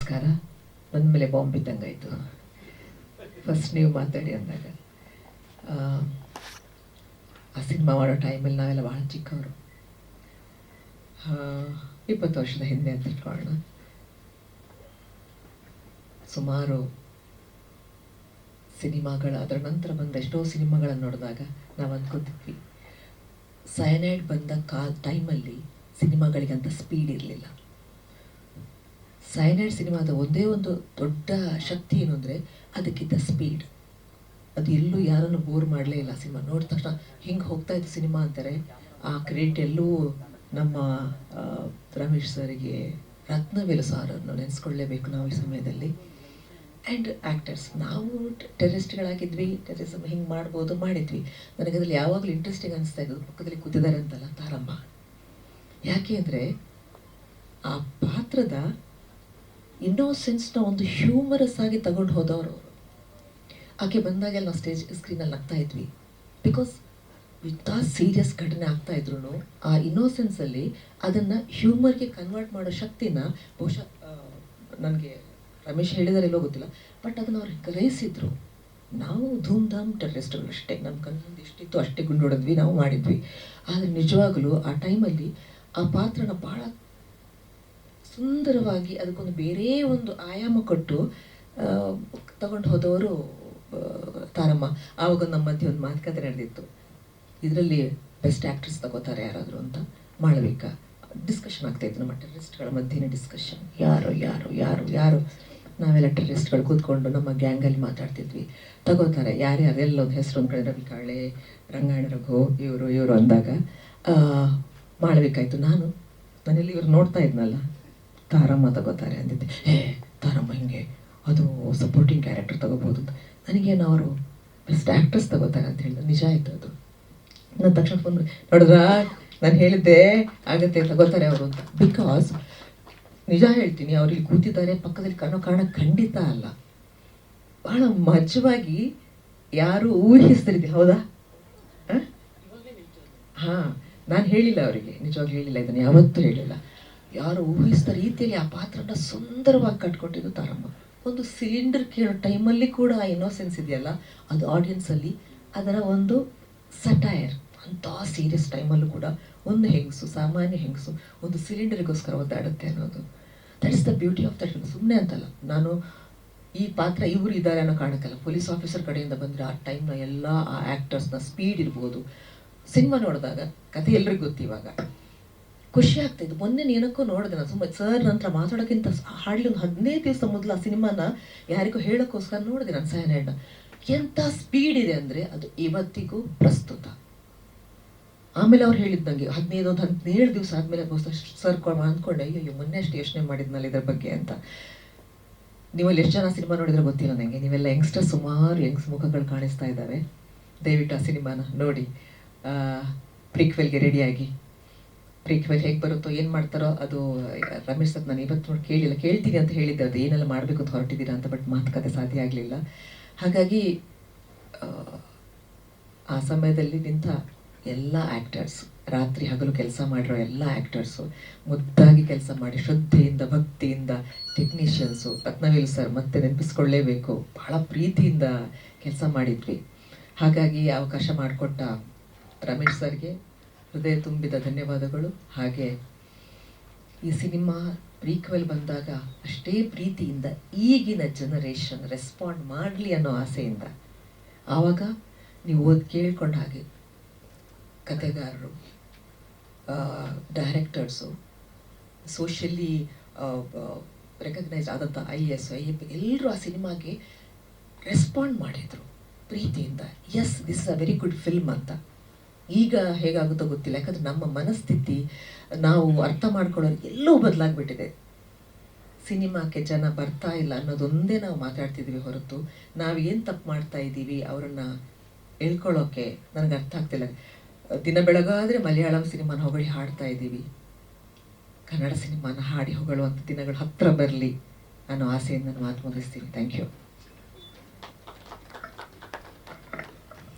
ನಮಸ್ಕಾರ. ನನ್ನ ಮೇಲೆ ಬಾಂಬ್ ಬಿದ್ದಂಗಾಯಿತು ಫಸ್ಟ್ ನೀವು ಮಾತಾಡಿ ಅಂದಾಗ. ಆ ಸಿನಿಮಾ ಮಾಡೋ ಟೈಮಲ್ಲಿ ನಾವೆಲ್ಲ ಭಾಳ ಚಿಕ್ಕವರು, 20 ವರ್ಷದ ಹಿಂದೆ ಅಂತ ಇಟ್ಕೊಳ್ಳೋಣ. ಸುಮಾರು ಅದರ ನಂತರ ಬಂದ ಎಷ್ಟೋ ಸಿನಿಮಾಗಳನ್ನು ನೋಡಿದಾಗ ನಾವು ಅಂದ್ಕೋತಿದ್ವಿ, ಸಯನೈಡ್ ಬಂದ ಟೈಮಲ್ಲಿ ಸಿನಿಮಾಗಳಿಗಂತ ಸ್ಪೀಡ್ ಇರಲಿಲ್ಲ. ಸೈನೈಡ್ ಸಿನಿಮಾದ ಒಂದೇ ಒಂದು ದೊಡ್ಡ ಶಕ್ತಿ ಏನು ಅಂದರೆ ಅದಕ್ಕಿದ್ದ ಸ್ಪೀಡ್. ಅದು ಎಲ್ಲೂ ಯಾರನ್ನು ಬೋರ್ ಮಾಡಲೇ ಇಲ್ಲ. ಸಿನಿಮಾ ನೋಡಿದ ತಕ್ಷಣ ಹಿಂಗೆ ಹೋಗ್ತಾ ಇತ್ತು ಸಿನಿಮಾ ಅಂತಾರೆ. ಆ ಕ್ರೆಡಿಟ್ ಎಲ್ಲೂ ನಮ್ಮ ರಮೇಶ್ ಸರ್ಗೆ, ರತ್ನವೇಲು ಸಾರನ್ನು ನೆನೆಸ್ಕೊಳ್ಳೇಬೇಕು ನಾವು ಈ ಸಮಯದಲ್ಲಿ. ಆ್ಯಂಡ್ ಆ್ಯಕ್ಟರ್ಸ್, ನಾವು ಟೆರರಿಸ್ಟ್ಗಳಾಗಿದ್ವಿ, ಟೆರರಿಸಮ್ ಹಿಂಗೆ ಮಾಡ್ಬೋದು ಮಾಡಿದ್ವಿ. ನನಗದ್ರಲ್ಲಿ ಯಾವಾಗಲೂ ಇಂಟ್ರೆಸ್ಟಿಂಗ್ ಅನಿಸ್ತಾ ಇದ್ದು ಪಕ್ಕದಲ್ಲಿ ಕೂತಿದ್ದಾರೆ ಅಂತಲ್ಲ ತಾರಮ್ಮ. ಯಾಕೆ ಅಂದರೆ ಆ ಪಾತ್ರದ ಇನ್ನೋಸೆನ್ಸ್ನ ಒಂದು ಹ್ಯೂಮರಸ್ ಆಗಿ ತಗೊಂಡು ಹೋದವರು ಅವರು. ಆಕೆ ಬಂದಾಗೆಲ್ಲ ನಾವು ಸ್ಕ್ರೀನಲ್ಲಿ ನಗ್ತಾ ಇದ್ವಿ. ಬಿಕಾಸ್ ಇಂಥ ಸೀರಿಯಸ್ ಘಟನೆ ಆಗ್ತಾ ಇದ್ರು ಆ ಇನ್ನೋಸೆನ್ಸಲ್ಲಿ ಅದನ್ನು ಹ್ಯೂಮರ್ಗೆ ಕನ್ವರ್ಟ್ ಮಾಡೋ ಶಕ್ತಿನ ಬಹುಶಃ ನನಗೆ ರಮೇಶ್ ಹೇಳಿದಾರೆಲ್ಲೋ ಗೊತ್ತಿಲ್ಲ, ಬಟ್ ಅದನ್ನು ಅವ್ರು ಗ್ರಹಿಸಿದ್ರು. ನಾವು ಧೂಮ್ ಧಾಮ್ ಟೆರರಿಸ್ಟ್ಗಳು ಅಷ್ಟೇ, ನಮ್ಮ ಕಣ್ಣು ಎಷ್ಟಿತ್ತು ಅಷ್ಟೇ ಗುಂಡು ಹೊಡೆದ್ವಿ, ನಾವು ಮಾಡಿದ್ವಿ. ಆದರೆ ನಿಜವಾಗಲೂ ಆ ಟೈಮಲ್ಲಿ ಆ ಪಾತ್ರನ ಭಾಳ ಸುಂದರವಾಗಿ ಅದಕ್ಕೊಂದು ಬೇರೆ ಒಂದು ಆಯಾಮ ಕೊಟ್ಟು ತಗೊಂಡು ಹೋದವರು ತಾರಮ್ಮ. ಆವಾಗ ನಮ್ಮ ಮಧ್ಯೆ ಒಂದು ಮಾತುಕತೆ ನಡೆದಿತ್ತು, ಇದರಲ್ಲಿ ಬೆಸ್ಟ್ ಆ್ಯಕ್ಟ್ರೆಸ್ ತಗೋತಾರೆ ಯಾರಾದರೂ ಅಂತ. ಮಾಳವಿಕಾ ಡಿಸ್ಕಷನ್ ಆಗ್ತಾಯಿತ್ತು, ನಮ್ಮ ಟೆರರಿಸ್ಟ್ಗಳ ಮಧ್ಯೆ ಡಿಸ್ಕಷನ್, ಯಾರು ಯಾರು ಯಾರು ಯಾರು ನಾವೆಲ್ಲ ಟೆರರಿಸ್ಟ್ಗಳು ಕೂತ್ಕೊಂಡು ನಮ್ಮ ಗ್ಯಾಂಗಲ್ಲಿ ಮಾತಾಡ್ತಿದ್ವಿ. ತಗೋತಾರೆ ಯಾರ್ಯಾರು, ಎಲ್ಲ ಒಂದು ಹೆಸರು ಒಂದು ಕಡೆ ರವಿ ಕಾಳೆ, ರಂಗಾಯಣ ರಘು, ಇವರು ಅಂದಾಗ ಮಾಳವಿಕಾ ಆಯಿತು. ನಾನೆಲ್ಲಿ ಇವ್ರು ನೋಡ್ತಾ ಇದ್ನಲ್ಲ, ತಾರಮ್ಮ ತಗೋತಾರೆ ಅಂದಿದ್ದೆ. ತಾರಮ್ಮ ಹಿಂಗೆ ಅದು ಸಪೋರ್ಟಿಂಗ್ ಕ್ಯಾರೆಕ್ಟರ್ ತಗೋಬೋದು ಅಂತ. ನನಗೇನು ಅವರು ಬೆಸ್ಟ್ ಆ್ಯಕ್ಟ್ರೆಸ್ ತಗೋತಾರೆ ಅಂತ ಹೇಳಿದ್ರು. ನಿಜ ಆಯಿತು ಅದು. ನನ್ನ ತಕ್ಷಣ ಫೋನ್ ನೋಡಿದ್ರಾ, ನಾನು ಹೇಳಿದ್ದೆ ಆಗುತ್ತೆ ತಗೋತಾರೆ ಅವರು ಅಂತ. ಬಿಕಾಸ್ ನಿಜ ಹೇಳ್ತೀನಿ, ಅವ್ರು ಇಲ್ಲಿ ಕೂತಿದ್ದಾರೆ ಪಕ್ಕದಲ್ಲಿ ಕಾರಣ ಖಂಡಿತ ಅಲ್ಲ, ಭಾಳ ಮಜವಾಗಿ ಯಾರು ಊಹಿಸ್ತಿರ್ತೀವಿ. ಹೌದಾ? ಹಾಂ, ನಾನು ಹೇಳಿಲ್ಲ ಅವರಿಗೆ, ನಿಜವಾಗ್ಲೂ ಹೇಳಿಲ್ಲ, ಇದನ್ನು ಯಾವತ್ತೂ ಹೇಳಿಲ್ಲ. ಯಾರು ಊಹಿಸಿದ ರೀತಿಯಲ್ಲಿ ಆ ಪಾತ್ರನ ಸುಂದರವಾಗಿ ಕಟ್ಕೊಟ್ಟಿದ್ದು ತಾರಮ್ಮ. ಒಂದು ಸಿಲಿಂಡರ್ ಕೇಳೋ ಟೈಮಲ್ಲಿ ಕೂಡ ಆ ಇನ್ನೋಸೆನ್ಸ್ ಇದೆಯಲ್ಲ, ಅದು ಆಡಿಯನ್ಸಲ್ಲಿ ಅದರ ಒಂದು ಸಟೈರ್. ಅಂಥ ಸೀರಿಯಸ್ ಟೈಮಲ್ಲೂ ಕೂಡ ಒಂದು ಹೆಂಗಸು, ಸಾಮಾನ್ಯ ಹೆಂಗಸು, ಒಂದು ಸಿಲಿಂಡರ್ಗೋಸ್ಕರ ಒದ್ದಾಡುತ್ತೆ ಅನ್ನೋದು, that is the beauty of that. ಸುಮ್ಮನೆ ಅಂತಲ್ಲ, ನಾನು ಈ ಪಾತ್ರ ಇವರು ಇದ್ದಾರೆ ಅನ್ನೋ ಕಾರಣಕ್ಕಲ್ಲ, ಪೊಲೀಸ್ ಆಫೀಸರ್ ಕಡೆಯಿಂದ ಬಂದರೆ ಆ ಟೈಮ್ನ ಎಲ್ಲ ಆ ಆ್ಯಕ್ಟರ್ಸ್ನ ಸ್ಪೀಡ್ ಇರ್ಬೋದು. ಸಿನಿಮಾ ನೋಡಿದಾಗ ಕತೆ ಎಲ್ರಿಗೂ ಗೊತ್ತು, ಇವಾಗ ಖುಷಿ ಆಗ್ತಾಯಿದ್ದು. ಮೊನ್ನೆ ಏನಕ್ಕೂ ನೋಡಿದೆ ನಾನು, ಸುಮ್ಮನೆ ಸರ್ ನಂತರ ಮಾತಾಡೋಕ್ಕಿಂತ ಹಾಡ್ಲಿ ಒಂದು 15 ದಿವಸ ಮೊದಲು ಆ ಸಿನಿಮಾನ ಯಾರಿಗೂ ಹೇಳೋಕ್ಕೋಸ್ಕರ ನೋಡಿದೆ ನಾನು ಸಯನೈಡ್ನ. ಎಂಥ ಸ್ಪೀಡ್ ಇದೆ ಅಂದರೆ ಅದು ಇವತ್ತಿಗೂ ಪ್ರಸ್ತುತ. ಆಮೇಲೆ ಅವ್ರು ಹೇಳಿದ್ದಂಗೆ 17 ದಿವಸ ಆದಮೇಲೆ ಸರ್ ಅಂದ್ಕೊಂಡೆ, ಅಯ್ಯೋ ಮೊನ್ನೆ ಅಷ್ಟು ಯೋಚನೆ ಮಾಡಿದ್ನಲ್ಲ ಇದ್ರ ಬಗ್ಗೆ ಅಂತ. ನೀವಲ್ಲಿ ಎಷ್ಟು ಜನ ಸಿನಿಮಾ ನೋಡಿದ್ರೆ ಗೊತ್ತಿಲ್ಲ ನನಗೆ. ನೀವೆಲ್ಲ ಯಂಗ್ಸ್ಟರ್, ಸುಮಾರು ಯಂಗ್ಸ್ ಮುಖಗಳು ಕಾಣಿಸ್ತಾ ಇದ್ದಾವೆ. ದಯವಿಟ್ಟು ಆ ಸಿನಿಮಾನ ನೋಡಿ. ಪ್ರೀಕ್ವೆಲ್ಗೆ ರೆಡಿಯಾಗಿ, ಪ್ರೀಕ್ವೆಲ್ ಹೇಗೆ ಬರುತ್ತೋ ಏನು ಮಾಡ್ತಾರೋ ಅದು ರಮೇಶ್ ಸರ್ ನಾನು ಇವತ್ತು ನೋಡಿ ಕೇಳ್ತೀನಿ ಅಂತ ಹೇಳಿದ್ದೆ, ಅದು ಏನೆಲ್ಲ ಮಾಡಬೇಕು ಅಂತ ಹೊರಟಿದ್ದೀರಾ ಅಂತ. ಬಟ್ ಮಾತುಕತೆ ಸಾಧ್ಯ ಆಗಲಿಲ್ಲ. ಹಾಗಾಗಿ ಆ ಸಮಯದಲ್ಲಿ ನಿಂತ ಎಲ್ಲ ಆ್ಯಕ್ಟರ್ಸ್, ರಾತ್ರಿ ಹಗಲು ಕೆಲಸ ಮಾಡಿರೋ ಎಲ್ಲ ಆ್ಯಕ್ಟರ್ಸು ಮುದ್ದಾಗಿ ಕೆಲಸ ಮಾಡಿ ಶ್ರದ್ಧೆಯಿಂದ ಭಕ್ತಿಯಿಂದ, ಟೆಕ್ನಿಷಿಯನ್ಸು, ರತ್ನವೇಲು ಸರ್ ಮತ್ತೆ ನೆನಪಿಸ್ಕೊಳ್ಳೇಬೇಕು, ಭಾಳ ಪ್ರೀತಿಯಿಂದ ಕೆಲಸ ಮಾಡಿದ್ವಿ. ಹಾಗಾಗಿ ಅವಕಾಶ ಮಾಡಿಕೊಟ್ಟ ರಮೇಶ್ ಸರ್ಗೆ ಹೃದಯ ತುಂಬಿದ ಧನ್ಯವಾದಗಳು. ಹಾಗೆ ಈ ಸಿನಿಮಾ ಪ್ರೀಕ್ವೆಲ್ ಬಂದಾಗ ಅಷ್ಟೇ ಪ್ರೀತಿಯಿಂದ ಈಗಿನ ಜನರೇಷನ್ ರೆಸ್ಪಾಂಡ್ ಮಾಡಲಿ ಅನ್ನೋ ಆಸೆಯಿಂದ, ಆವಾಗ ನೀವು ಕೇಳ್ಕೊಂಡ ಹಾಗೆ ಕತೆಗಾರರು, ಡೈರೆಕ್ಟರ್ಸು, ಸೋಷಿಯಲಿ ರೆಕಗ್ನೈಸ್ ಆದಂಥ IAS, IAP ಎಲ್ಲರೂ ಆ ಸಿನಿಮಾಗೆ ರೆಸ್ಪಾಂಡ್ ಮಾಡಿದರು ಪ್ರೀತಿಯಿಂದ. Yes, this is a very good film ಅಂತ. ಈಗ ಹೇಗಾಗುತ್ತೋ ಗೊತ್ತಿಲ್ಲ, ಯಾಕಂದರೆ ನಮ್ಮ ಮನಸ್ಥಿತಿ ನಾವು ಅರ್ಥ ಮಾಡ್ಕೊಳ್ಳೋರು ಎಲ್ಲೂ ಬದಲಾಗ್ಬಿಟ್ಟಿದೆ. ಸಿನಿಮಾಕ್ಕೆ ಜನ ಬರ್ತಾ ಇಲ್ಲ ಅನ್ನೋದೊಂದೇ ನಾವು ಮಾತಾಡ್ತಿದ್ದೀವಿ ಹೊರತು ನಾವು ಏನು ತಪ್ಪು ಮಾಡ್ತಾ ಇದ್ದೀವಿ ಅವರನ್ನು ಹೇಳ್ಕೊಳ್ಳೋಕ್ಕೆ ನನಗೆ ಅರ್ಥ ಆಗ್ತಿಲ್ಲ. ದಿನ ಬೆಳಗಾದರೆ ಮಲಯಾಳಂ ಸಿನಿಮಾನ ಹೊಗಳಿ ಹಾಡ್ತಾ ಇದ್ದೀವಿ, ಕನ್ನಡ ಸಿನಿಮಾನ ಹಾಡಿ ಹೊಗಳುವಂಥ ದಿನಗಳು ಹತ್ತಿರ ಬರಲಿ ಅನ್ನೋ ಆಸೆಯಿಂದ ನಾನು ಮಾತು ಮುಗಿಸ್ತೀನಿ. Thank you.